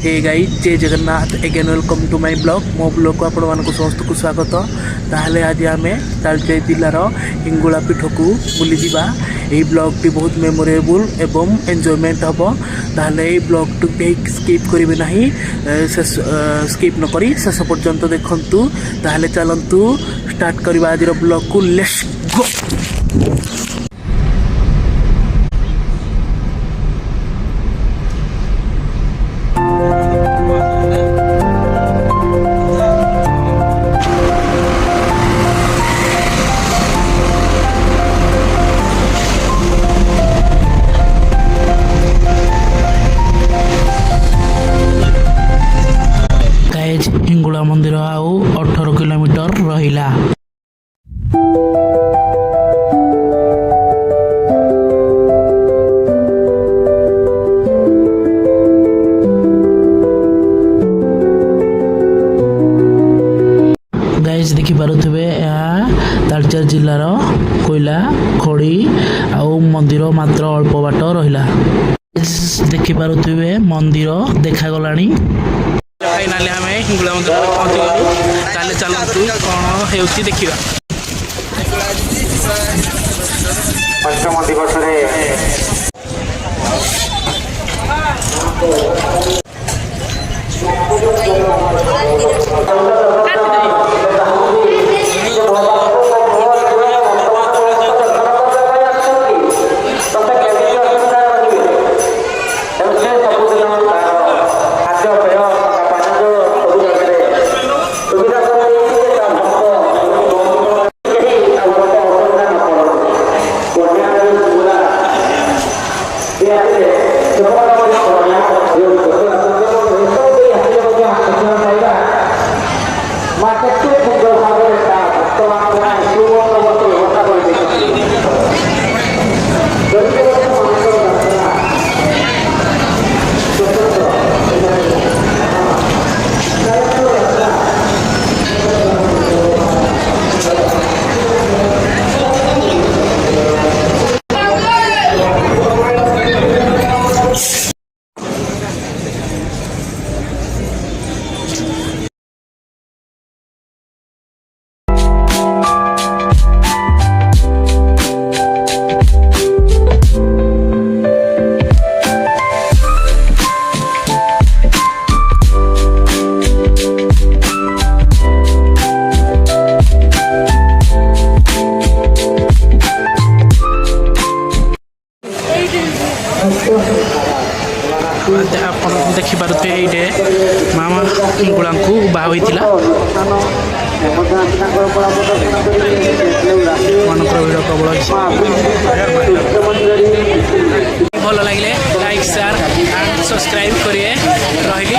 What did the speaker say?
हे guys जय Jagannath again welcome to my blog मो blog को आपण मानक समस्त को स्वागत। ताहले आज आमे तालचेर जिल्लार हिंगुला पीठ को बुली जिबा। एही ब्लॉग टी बहुत मेमोरेबल एवं एंजॉयमेंट हबो। ताहले एही ब्लॉग टू के स्किप करिवे नाही, स्किप न करी शेष पर्यंत देखंतु। ताहले चलंतु स्टार्ट करबा आजिर ब्लॉग को, लेट्स गो। हिंगुला मंदिर आउ 18 किलोमीटर रहिला। गाइस देखि पारुथबे तालचेर जिल्लार कोइला खड़ी आउ मंदिर मात्र अल्प बाट रहिला। देखि पारुथबे मंदिर देखा गलानी। फाइनाली आम हिंगुला मंदिर पहुँची गलु। ताले चलतु कौन होउची देखिबा। पंचम दिवस आप देखिपे ये मामा हिंगुला को बाहा होता मनकर भिड़ प्रबल भल लगे लाइक शेयर एंड सब्सक्राइब करिए रही।